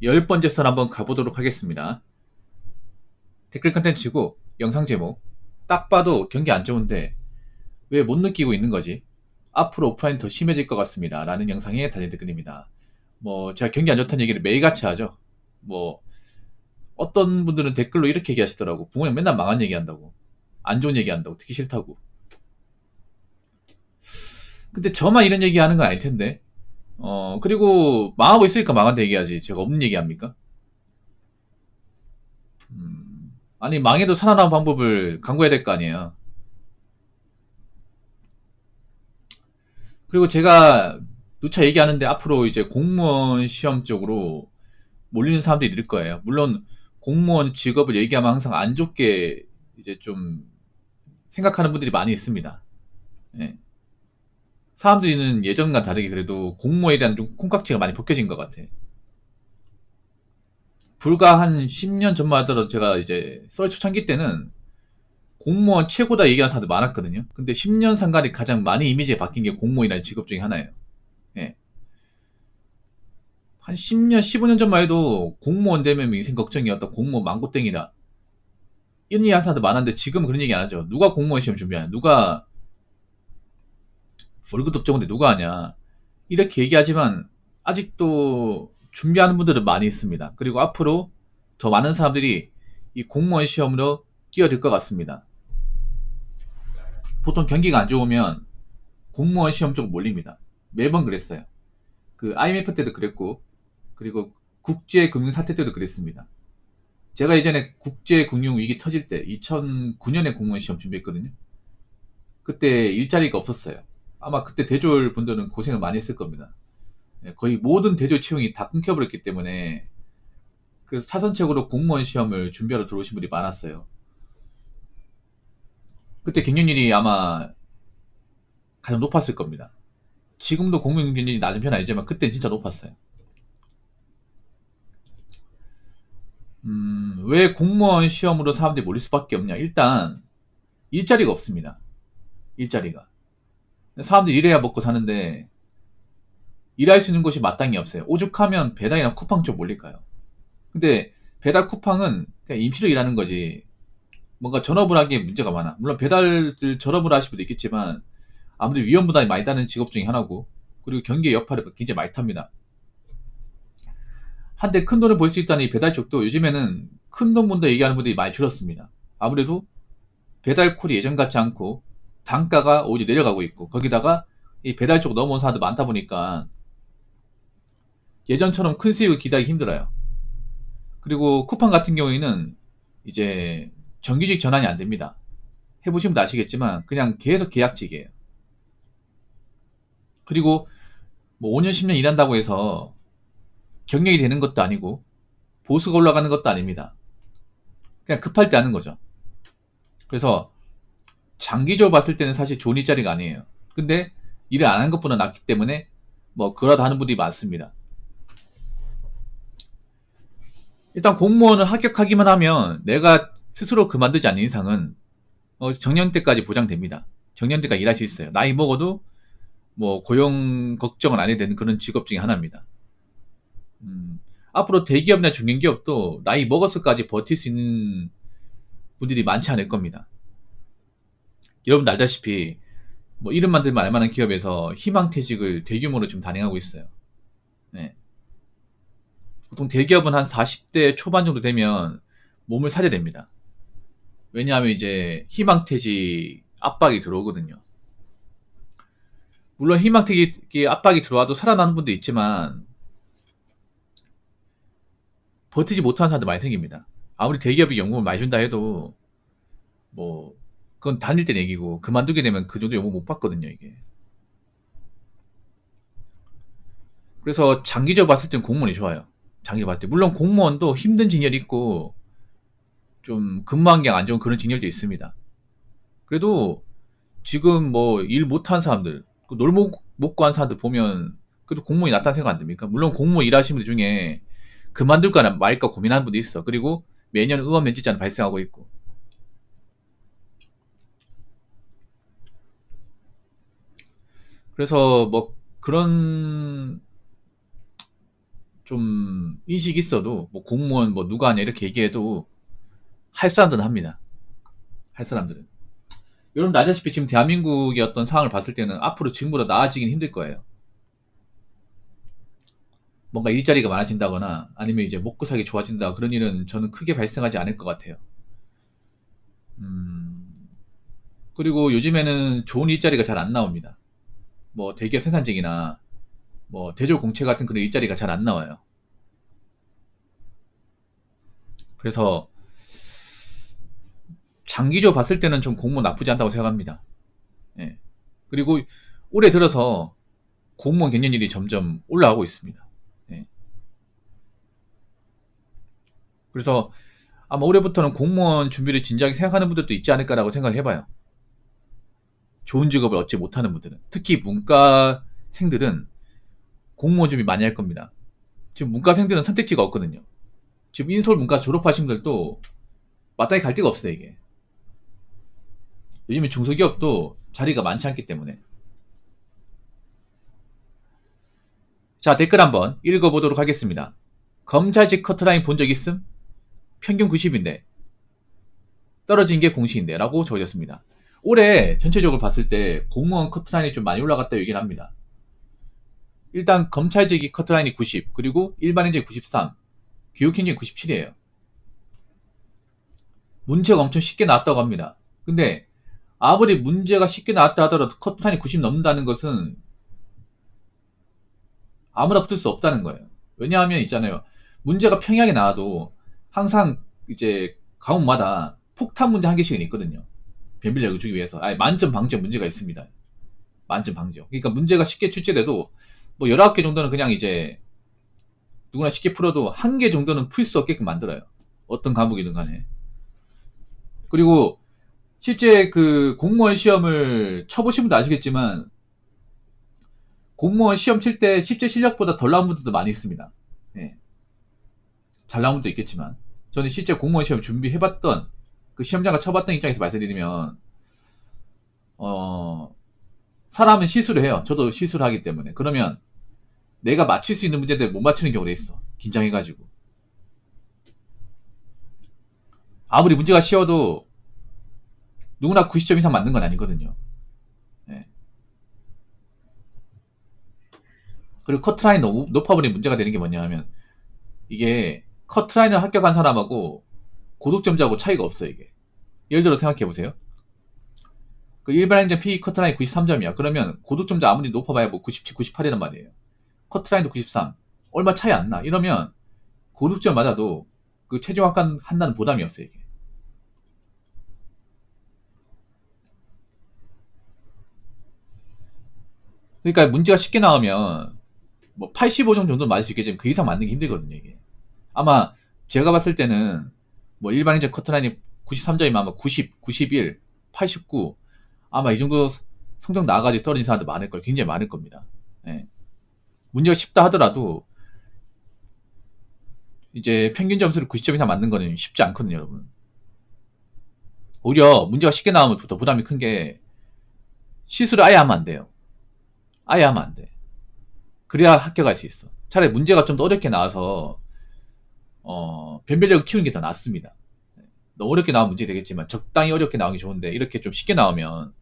10번째 선 한번 가보도록 하겠습니다. 댓글 컨텐츠고 영상 제목. 딱 봐도 경기 안 좋은데 왜 못 느끼고 있는 거지? 앞으로 오프라인 더 심해질 것 같습니다. 라는 영상에 달린 댓글입니다. 제가 경기 안 좋다는 얘기를 매일같이 하죠. 뭐 어떤 분들은 댓글로 이렇게 얘기하시더라고. 붕어형 맨날 망한 얘기한다고. 안 좋은 얘기한다고. 듣기 싫다고. 근데 저만 이런 얘기하는 건 아닐 텐데. 그리고 망하고 있으니까 망한다 얘기하지. 제가 없는 얘기합니까? 아니 망해도 살아나는 방법을 강구해야 될 거 아니에요. 그리고 제가 누차 얘기하는데 앞으로 이제 공무원 시험 쪽으로 몰리는 사람들이 늘 거예요. 물론 공무원 직업을 얘기하면 항상 안 좋게 이제 좀 생각하는 분들이 많이 있습니다. 예. 사람들이는 예전과 다르게 그래도 공무원에 대한 좀 콩깍지가 많이 벗겨진 것 같아. 불과 한 10년 전만 하더라도 제가 이제 썰 초창기 때는 공무원 최고다 얘기하는 사람들 많았거든요. 근데 10년 상간에 가장 많이 이미지가 바뀐 게 공무원이라는 직업 중에 하나예요. 예. 한 10년, 15년 전만 해도 공무원 되면 인생 걱정이었다. 공무원 망고땡이다. 이런 얘기 하는 사람들 많았는데 지금 그런 얘기 안 하죠. 누가 공무원 시험 준비하냐. 누가 월급도 적은데 누가 하냐. 이렇게 얘기하지만 아직도 준비하는 분들은 많이 있습니다. 그리고 앞으로 더 많은 사람들이 이 공무원 시험으로 뛰어들 것 같습니다. 보통 경기가 안 좋으면 공무원 시험 쪽 몰립니다. 매번 그랬어요. 그 IMF 때도 그랬고, 그리고 국제금융사태 때도 그랬습니다. 제가 예전에 국제금융위기 터질 때 2009년에 공무원 시험 준비했거든요. 그때 일자리가 없었어요. 아마 그때 대졸 분들은 고생을 많이 했을 겁니다. 예, 거의 모든 대졸 채용이 다 끊겨버렸기 때문에 그래서 사선책으로 공무원 시험을 준비하러 들어오신 분이 많았어요. 그때 경쟁률이 아마 가장 높았을 겁니다. 지금도 공무원 경쟁률이 낮은 편은 아니지만 그때는 진짜 높았어요. 왜 공무원 시험으로 사람들이 몰릴 수밖에 없냐? 일단 일자리가 없습니다. 일자리가. 사람들이 일해야 먹고 사는데 일할 수 있는 곳이 마땅히 없어요. 오죽하면 배달이나 쿠팡 쪽 몰릴까요? 근데 배달 쿠팡은 그냥 임시로 일하는 거지 뭔가 전업을 하기에 문제가 많아. 물론 배달들 전업을 하실 분도 있겠지만 아무래도 위험 부담이 많이 따는 직업 중에 하나고 그리고 경기의 여파를 굉장히 많이 탑니다. 한때 큰 돈을 벌 수 있다는 이 배달 쪽도 요즘에는 큰 돈 번다 얘기하는 분들이 많이 줄었습니다. 아무래도 배달콜이 예전 같지 않고 단가가 오히려 내려가고 있고 거기다가 이 배달 쪽 넘어온 사람들 많다 보니까 예전처럼 큰 수익을 기대하기 힘들어요. 그리고 쿠팡 같은 경우에는 이제 정규직 전환이 안 됩니다. 해보시면 아시겠지만 그냥 계속 계약직이에요. 그리고 뭐 5년 10년 일한다고 해서 경력이 되는 것도 아니고 보수가 올라가는 것도 아닙니다. 그냥 급할 때 하는 거죠. 그래서 장기적으로 봤을 때는 사실 좋은 일자리가 아니에요. 근데 일을 안 한 것보다 낫기 때문에 뭐 그러다 하는 분들이 많습니다. 일단 공무원을 합격하기만 하면 내가 스스로 그만두지 않는 이상은 정년 때까지 보장됩니다. 정년 때까지 일할 수 있어요. 나이 먹어도 뭐 고용 걱정은 안 해도 되는 그런 직업 중에 하나입니다. 앞으로 대기업이나 중견기업도 나이 먹어서까지 버틸 수 있는 분들이 많지 않을 겁니다. 여러분도 알다시피 뭐 이름만 들면 알만한 기업에서 희망퇴직을 대규모로 좀 단행하고 있어요. 네. 보통 대기업은 한 40대 초반 정도 되면 몸을 사려야 됩니다. 왜냐하면 이제 희망퇴직 압박이 들어오거든요. 물론 희망퇴직이 압박이 들어와도 살아나는 분도 있지만 버티지 못하는 사람도 많이 생깁니다. 아무리 대기업이 연금을 많이 준다 해도 뭐 그건 다닐 때 얘기고 그만두게 되면 그 정도 연금 못 받거든요 이게. 그래서 장기적으로 봤을 때는 공무원이 좋아요. 장기적으로 봤을 때 물론 공무원도 힘든 직렬이 있고 좀 근무환경 안 좋은 그런 직렬도 있습니다. 그래도 지금 뭐 일 못한 사람들 놀목 먹고 한 사람들 보면 그래도 공무원이 낫다는 생각 안 듭니까? 물론 공무원 일하시는 분들 중에 그만둘까 말까 고민하는 분도 있어. 그리고 매년 의원 면직자는 발생하고 있고. 그래서 뭐 그런 좀 인식이 있어도 뭐 공무원 뭐 누가 하냐 이렇게 얘기해도 할 사람들은 합니다. 할 사람들은. 여러분도 알다시피 지금 대한민국의 어떤 상황을 봤을 때는 앞으로 지금보다 나아지긴 힘들 거예요. 뭔가 일자리가 많아진다거나 아니면 이제 먹고 살기 좋아진다 그런 일은 저는 크게 발생하지 않을 것 같아요. 그리고 요즘에는 좋은 일자리가 잘 안 나옵니다. 뭐 대기업 생산직이나 뭐 대졸 공채 같은 그런 일자리가 잘 안 나와요. 그래서 장기적으로 봤을 때는 좀 공무원 나쁘지 않다고 생각합니다. 예. 그리고 올해 들어서 공무원 경쟁률이 점점 올라가고 있습니다. 예. 그래서 아마 올해부터는 공무원 준비를 진지하게 생각하는 분들도 있지 않을까라고 생각을 해봐요. 좋은 직업을 얻지 못하는 분들은. 특히 문과생들은 공무원 준비 많이 할 겁니다. 지금 문과생들은 선택지가 없거든요. 지금 인서울 문과 졸업하신 분들도 마땅히 갈 데가 없어요, 이게. 요즘에 중소기업도 자리가 많지 않기 때문에. 자, 댓글 한번 읽어보도록 하겠습니다. 검찰직 커트라인 본 적 있음? 평균 90인데 떨어진 게 공시인데 라고 적어졌습니다. 올해 전체적으로 봤을 때 공무원 커트라인이 좀 많이 올라갔다고 얘기를 합니다. 일단 검찰직이 커트라인이 90, 그리고 일반인직이 93, 교육행정이 97이에요. 문제가 엄청 쉽게 나왔다고 합니다. 근데 아무리 문제가 쉽게 나왔다 하더라도 커트라인이 90 넘는다는 것은 아무나 붙을 수 없다는 거예요. 왜냐하면 있잖아요. 문제가 평이하게 나와도 항상 이제 과목마다 폭탄 문제 한 개씩은 있거든요. 변별력을 주기 위해서. 아니, 만점 방지역 문제가 있습니다. 만점 방지역. 그러니까 문제가 쉽게 출제돼도 뭐 19개 정도는 그냥 이제 누구나 쉽게 풀어도 한 개 정도는 풀 수 없게끔 만들어요. 어떤 과목이든 간에. 그리고 실제 그 공무원 시험을 쳐보신 분도 아시겠지만 공무원 시험 칠 때 실제 실력보다 덜 나온 분들도 많이 있습니다. 예. 잘 나온 분도 있겠지만 저는 실제 공무원 시험 준비해봤던 그 시험장을 쳐봤던 입장에서 말씀드리면 사람은 실수를 해요. 저도 실수를 하기 때문에. 그러면 내가 맞출 수 있는 문제인데 못 맞추는 경우가 있어. 긴장해가지고. 아무리 문제가 쉬워도 누구나 90점 이상 맞는 건 아니거든요. 예. 그리고 커트라인 너무 높아버린 문제가 되는 게 뭐냐 하면 이게 커트라인을 합격한 사람하고 고득점자하고 차이가 없어요. 이게. 예를 들어 생각해보세요. 그 일반행정 PE 커트라인 93점이야. 그러면 고득점자 아무리 높아봐야 뭐 97, 98이란 말이에요. 커트라인도 93. 얼마 차이 안 나. 이러면 고득점 맞아도 그 최종 합격 한다는 보람이 없어요. 이게. 그러니까 문제가 쉽게 나오면 뭐 85점 정도 맞을 수 있겠지만 그 이상 맞는 게 힘들거든요. 이게. 아마 제가 봤을 때는 뭐 일반행정 커트라인이 93점이면 아마 90, 91, 89 아마 이 정도 성적 나와가지고 떨어진 사람들 많을 거예요. 굉장히 많을 겁니다. 예. 문제가 쉽다 하더라도 이제 평균 점수를 90점 이상 맞는 거는 쉽지 않거든요, 여러분. 오히려 문제가 쉽게 나오면 더 부담이 큰 게 실수를 아예 하면 안 돼요. 아예 하면 안 돼. 그래야 합격할 수 있어. 차라리 문제가 좀 더 어렵게 나와서 변별력을 키우는 게 더 낫습니다. 너무 어렵게 나오면 문제 되겠지만 적당히 어렵게 나오기 좋은데 이렇게 좀 쉽게 나오면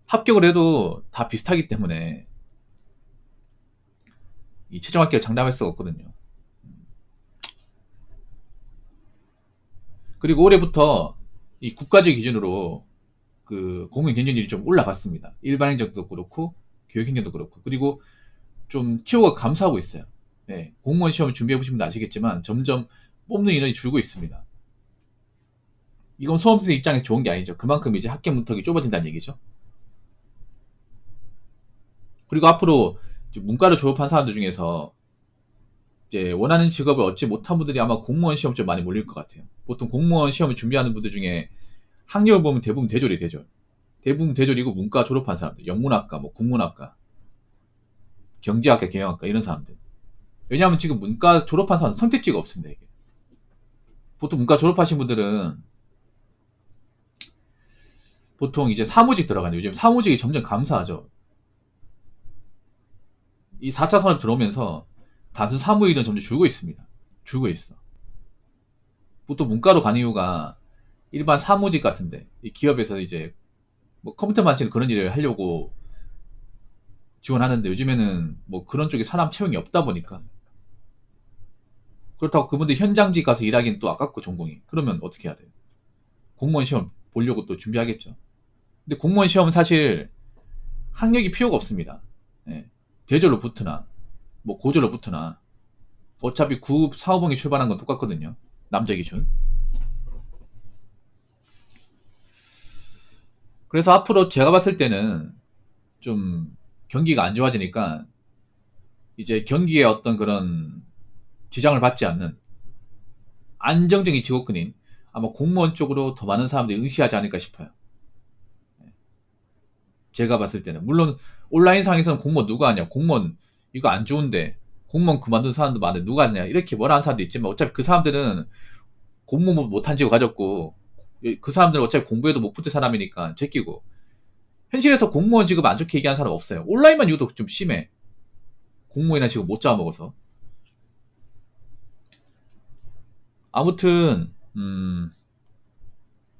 합격을 해도 다 비슷하기 때문에 이 최종 합격을 장담할 수가 없거든요. 그리고 올해부터 이 국가적 기준으로 그 공무원 경쟁률이 좀 올라갔습니다. 일반 행정도 그렇고 교육 행정도 그렇고. 그리고 좀 티오가 감소하고 있어요. 네, 공무원 시험을 준비해 보시면 아시겠지만 점점 뽑는 인원이 줄고 있습니다. 이건 수험생 입장에서 좋은 게 아니죠. 그만큼 이제 합격 문턱이 좁아진다는 얘기죠. 그리고 앞으로 문과를 졸업한 사람들 중에서 이제 원하는 직업을 얻지 못한 분들이 아마 공무원 시험 좀 많이 몰릴 것 같아요. 보통 공무원 시험을 준비하는 분들 중에 학력을 보면 대부분 대졸이 대졸. 대부분 대졸이고 문과 졸업한 사람들. 영문학과, 뭐 국문학과, 경제학과, 경영학과 이런 사람들. 왜냐하면 지금 문과 졸업한 사람은 선택지가 없습니다. 이게. 보통 문과 졸업하신 분들은 보통 이제 사무직 들어가는 요즘 사무직이 점점 감소하죠. 이 4차 산업 들어오면서 단순 사무일은 점점 줄고 있습니다. 줄고 있어. 보통 문과로 간 이유가 일반 사무직 같은데 이 기업에서 이제 뭐 컴퓨터 만지는 그런 일을 하려고 지원하는데 요즘에는 뭐 그런 쪽에 사람 채용이 없다 보니까 그렇다고 그분들 현장직 가서 일하기는 또 아깝고 전공이 그러면 어떻게 해야 돼요? 공무원 시험 보려고 또 준비하겠죠. 근데 공무원 시험은 사실 학력이 필요가 없습니다. 예. 대졸로 붙으나 뭐 고졸로 붙으나 어차피 9급 사호봉이 출발한 건 똑같거든요. 남자 기준. 그래서 앞으로 제가 봤을 때는 좀 경기가 안 좋아지니까 이제 경기에 어떤 그런 지장을 받지 않는 안정적인 직업군인 아마 공무원 쪽으로 더 많은 사람들이 응시하지 않을까 싶어요. 제가 봤을 때는 물론 온라인상에서는 공무원 누가 하냐 공무원 이거 안 좋은데 공무원 그만둔 사람도 많은데 누가 하냐 이렇게 뭐라 하는 사람도 있지만 어차피 그 사람들은 공무원 못한 직업 가졌고 그 사람들은 어차피 공부해도 못 붙을 사람이니까 제끼고 현실에서 공무원 직업 안 좋게 얘기하는 사람 없어요. 온라인만 유독 좀 심해. 공무원이나 직업 못 잡아먹어서. 아무튼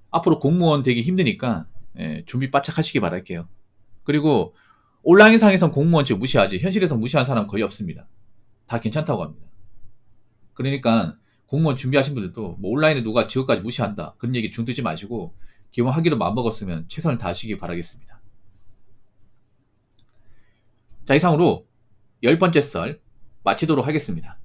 앞으로 공무원 되기 힘드니까 준비 바짝 하시기 바랄게요. 그리고 온라인상에선 공무원 직업 무시하지 현실에서 무시하는 사람 거의 없습니다. 다 괜찮다고 합니다. 그러니까 공무원 준비하신 분들도 뭐 온라인에 누가 직업까지 무시한다 그런 얘기 중두지 마시고 기본 하기로 마음먹었으면 최선을 다하시기 바라겠습니다. 자, 이상으로 10번째 썰 마치도록 하겠습니다.